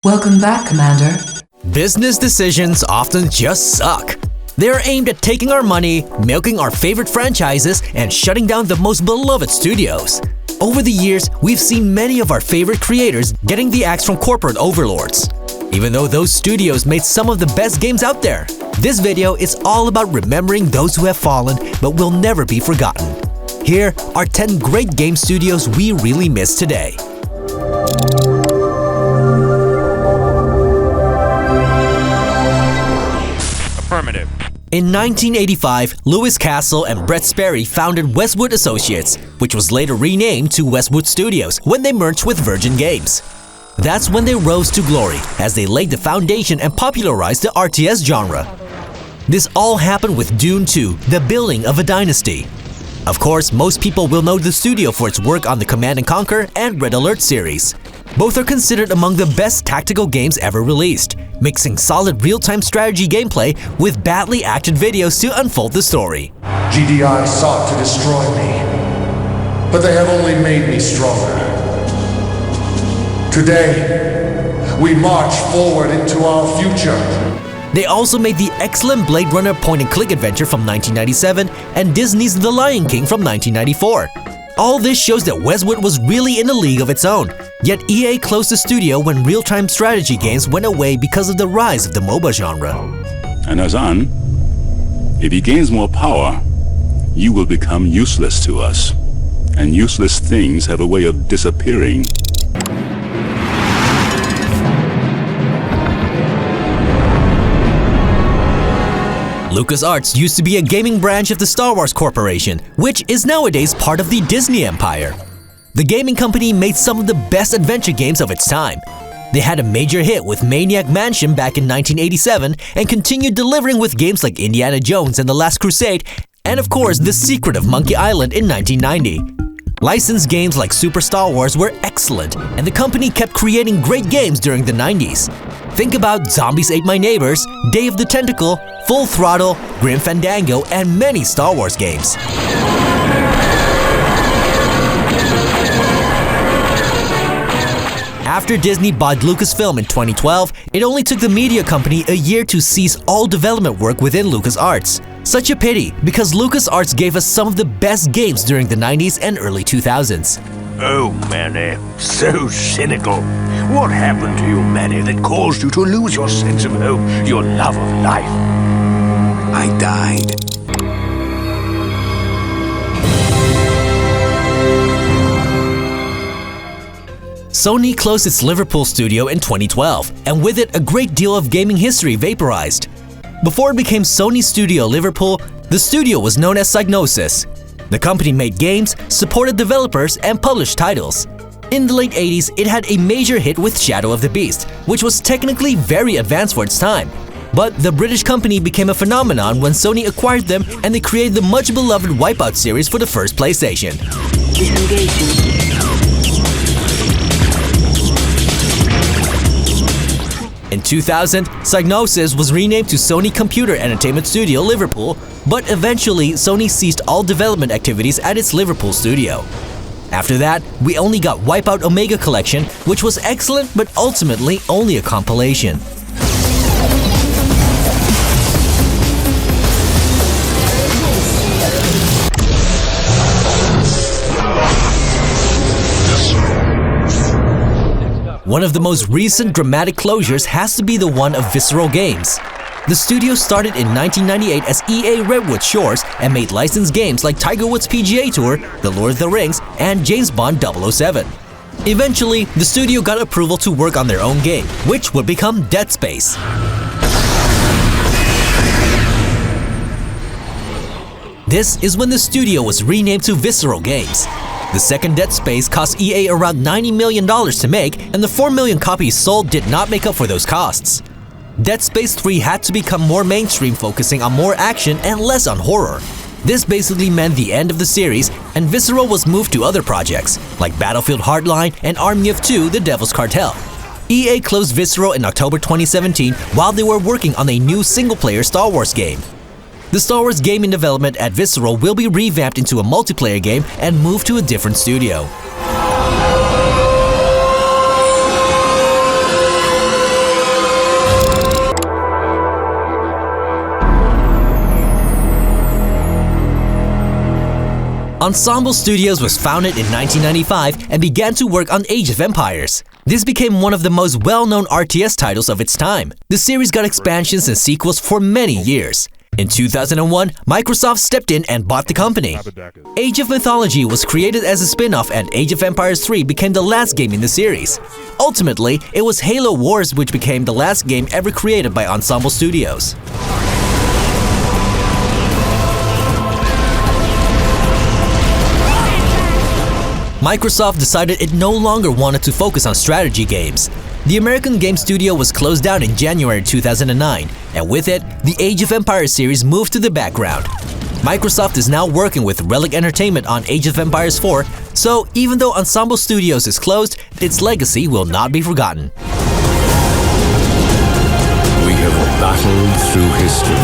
Welcome back, Commander. Business decisions often just suck. They're aimed at taking our money, milking our favorite franchises, and shutting down the most beloved studios. Over the years, we've seen many of our favorite creators getting the axe from corporate overlords. Even though those studios made some of the best games out there, this video is all about remembering those who have fallen but will never be forgotten. Here are 10 great game studios we really miss today. Affirmative. In 1985, Louis Castle and Brett Sperry founded Westwood Associates, which was later renamed to Westwood Studios when they merged with Virgin Games. That's when they rose to glory, as they laid the foundation and popularized the RTS genre. This all happened with Dune 2, the building of a dynasty. Of course, most people will know the studio for its work on the Command & Conquer and Red Alert series. Both are considered among the best tactical games ever released, mixing solid real-time strategy gameplay with badly acted videos to unfold the story. GDI sought to destroy me, but they have only made me stronger. Today, we march forward into our future. They also made the excellent Blade Runner point-and-click adventure from 1997 and Disney's The Lion King from 1994. All this shows that Westwood was really in a league of its own, yet EA closed the studio when real-time strategy games went away because of the rise of the MOBA genre. And Azan, if he gains more power, you will become useless to us. And useless things have a way of disappearing. LucasArts used to be a gaming branch of the Star Wars Corporation, which is nowadays part of the Disney Empire. The gaming company made some of the best adventure games of its time. They had a major hit with Maniac Mansion back in 1987 and continued delivering with games like Indiana Jones and The Last Crusade, and of course The Secret of Monkey Island in 1990. Licensed games like Super Star Wars were excellent, and the company kept creating great games during the 90s. Think about Zombies Ate My Neighbors, Day of the Tentacle, Full Throttle, Grim Fandango, and many Star Wars games. After Disney bought Lucasfilm in 2012, it only took the media company a year to cease all development work within LucasArts. Such a pity, because LucasArts gave us some of the best games during the 90s and early 2000s. Oh, Manny, so cynical. What happened to you, Manny, that caused you to lose your sense of hope, your love of life? I died. Sony closed its Liverpool studio in 2012, and with it a great deal of gaming history vaporized. Before it became Sony Studio Liverpool, the studio was known as Psygnosis. The company made games, supported developers, and published titles. In the late 80s, it had a major hit with Shadow of the Beast, which was technically very advanced for its time. But the British company became a phenomenon when Sony acquired them and they created the much-beloved Wipeout series for the first PlayStation. In 2000, Psygnosis was renamed to Sony Computer Entertainment Studio Liverpool, but eventually Sony ceased all development activities at its Liverpool studio. After that, we only got Wipeout Omega Collection, which was excellent but ultimately only a compilation. One of the most recent dramatic closures has to be the one of Visceral Games. The studio started in 1998 as EA Redwood Shores and made licensed games like Tiger Woods PGA Tour, The Lord of the Rings, and James Bond 007. Eventually, the studio got approval to work on their own game, which would become Dead Space. This is when the studio was renamed to Visceral Games. The second Dead Space cost EA around $90 million to make, and the 4 million copies sold did not make up for those costs. Dead Space 3 had to become more mainstream, focusing on more action and less on horror. This basically meant the end of the series, and Visceral was moved to other projects, like Battlefield Hardline and Army of Two: The Devil's Cartel. EA closed Visceral in October 2017 while they were working on a new single-player Star Wars game. The Star Wars game in development at Visceral will be revamped into a multiplayer game and moved to a different studio. Ensemble Studios was founded in 1995 and began to work on Age of Empires. This became one of the most well-known RTS titles of its time. The series got expansions and sequels for many years. In 2001, Microsoft stepped in and bought the company. Age of Mythology was created as a spin-off, and Age of Empires 3 became the last game in the series. Ultimately, it was Halo Wars which became the last game ever created by Ensemble Studios. Microsoft decided it no longer wanted to focus on strategy games. The American game studio was closed down in January 2009, and with it, the Age of Empires series moved to the background. Microsoft is now working with Relic Entertainment on Age of Empires 4, so even though Ensemble Studios is closed, its legacy will not be forgotten. We have battled through history.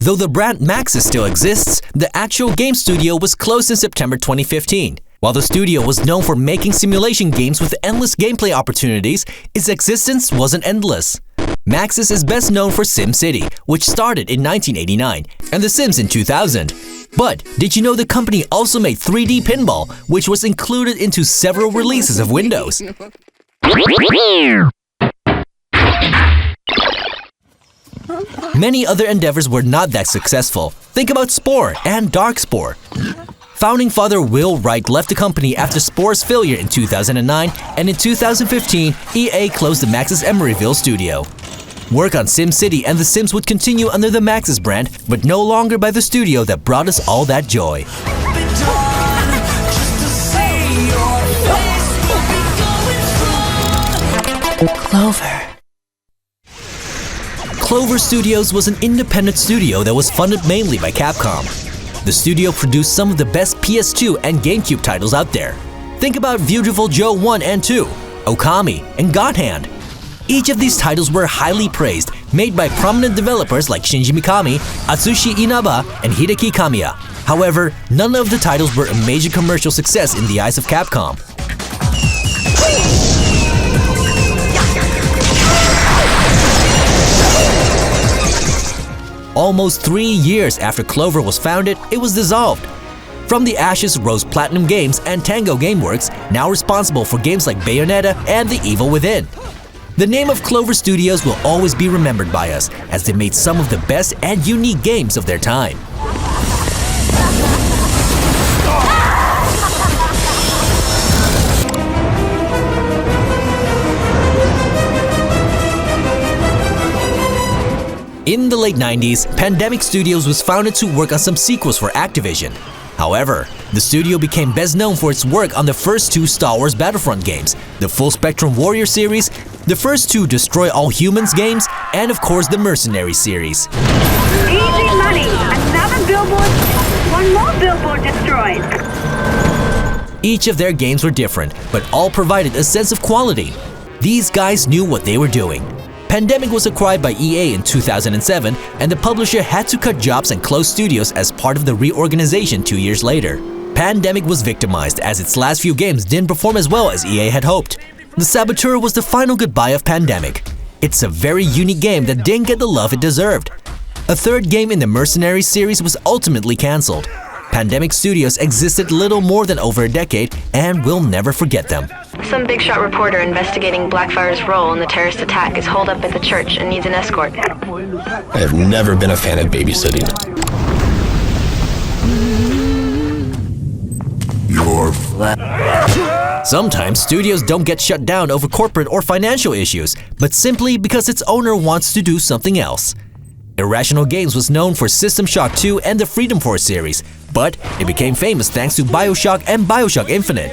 Though the brand Maxis still exists, the actual game studio was closed in September 2015. While the studio was known for making simulation games with endless gameplay opportunities, its existence wasn't endless. Maxis is best known for SimCity, which started in 1989, and The Sims in 2000. But did you know the company also made 3D Pinball, which was included into several releases of Windows? Many other endeavors were not that successful. Think about Spore and Darkspore. Founding father Will Wright left the company after Spore's failure in 2009, and in 2015, EA closed the Maxis Emeryville studio. Work on SimCity and The Sims would continue under the Maxis brand, but no longer by the studio that brought us all that joy. Clover. Clover Studios was an independent studio that was funded mainly by Capcom. The studio produced some of the best PS2 and GameCube titles out there. Think about Beautiful Joe 1 and 2, Okami, and God Hand. Each of these titles were highly praised, made by prominent developers like Shinji Mikami, Atsushi Inaba, and Hideki Kamiya. However, none of the titles were a major commercial success in the eyes of Capcom. Almost 3 years after Clover was founded, it was dissolved. From the ashes rose Platinum Games and Tango Gameworks, now responsible for games like Bayonetta and The Evil Within. The name of Clover Studios will always be remembered by us, as they made some of the best and unique games of their time. In the late 90s, Pandemic Studios was founded to work on some sequels for Activision. However, the studio became best known for its work on the first 2 Star Wars Battlefront games, the Full Spectrum Warrior series, the first 2 Destroy All Humans games, and of course the Mercenary series. Easy money! Another billboard, one more billboard destroyed. Each of their games were different, but all provided a sense of quality. These guys knew what they were doing. Pandemic was acquired by EA in 2007, and the publisher had to cut jobs and close studios as part of the reorganization 2 years later. Pandemic was victimized as its last few games didn't perform as well as EA had hoped. The Saboteur was the final goodbye of Pandemic. It's a very unique game that didn't get the love it deserved. A third game in the Mercenary series was ultimately cancelled. Pandemic Studios existed little more than over a decade, and we'll never forget them. Some big shot reporter investigating Blackfire's role in the terrorist attack is holed up at the church and needs an escort. I have never been a fan of babysitting. Sometimes studios don't get shut down over corporate or financial issues, but simply because its owner wants to do something else. Irrational Games was known for System Shock 2 and the Freedom Force series, but it became famous thanks to BioShock and BioShock Infinite.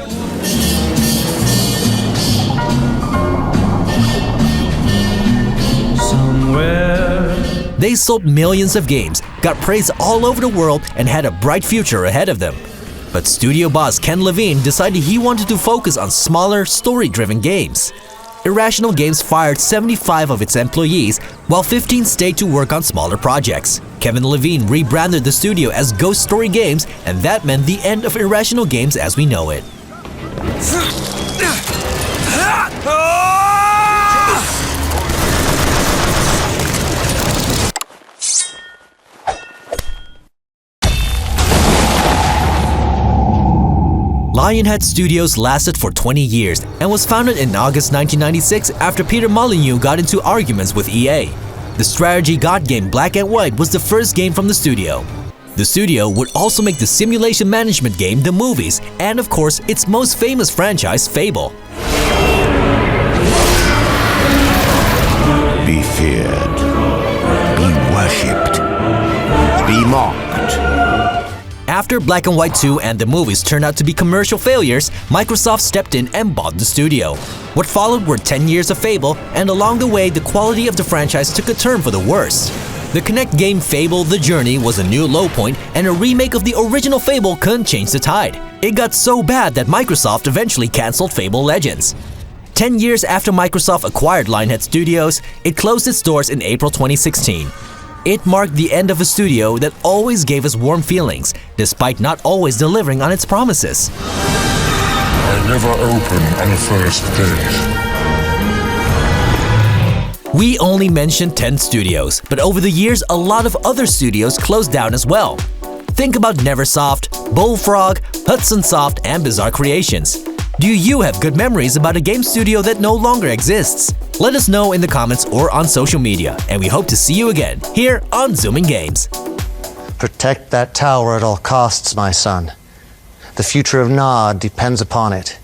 They sold millions of games, got praise all over the world, and had a bright future ahead of them. But studio boss Ken Levine decided he wanted to focus on smaller, story-driven games. Irrational Games fired 75 of its employees, while 15 stayed to work on smaller projects. Kevin Levine rebranded the studio as Ghost Story Games, and that meant the end of Irrational Games as we know it. Lionhead Studios lasted for 20 years and was founded in August 1996 after Peter Molyneux got into arguments with EA. The strategy god game Black and White was the first game from the studio. The studio would also make the simulation management game The Movies and, of course, its most famous franchise, Fable. Be feared. Be worshipped. Be mocked. After Black and White 2 and The Movies turned out to be commercial failures, Microsoft stepped in and bought the studio. What followed were 10 years of Fable, and along the way, the quality of the franchise took a turn for the worse. The Kinect game Fable The Journey was a new low point, and a remake of the original Fable couldn't change the tide. It got so bad that Microsoft eventually cancelled Fable Legends. 10 years after Microsoft acquired Lionhead Studios, it closed its doors in April 2016. It marked the end of a studio that always gave us warm feelings, despite not always delivering on its promises. I never opened on a first date. We only mentioned 10 studios, but over the years, a lot of other studios closed down as well. Think about Neversoft, Bullfrog, Hudson Soft, and Bizarre Creations. Do you have good memories about a game studio that no longer exists? Let us know in the comments or on social media, and we hope to see you again here on Zoomin Games. Protect that tower at all costs, my son. The future of Nod depends upon it.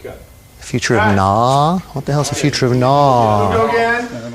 The future of Nod? What the hell's the future of Nod?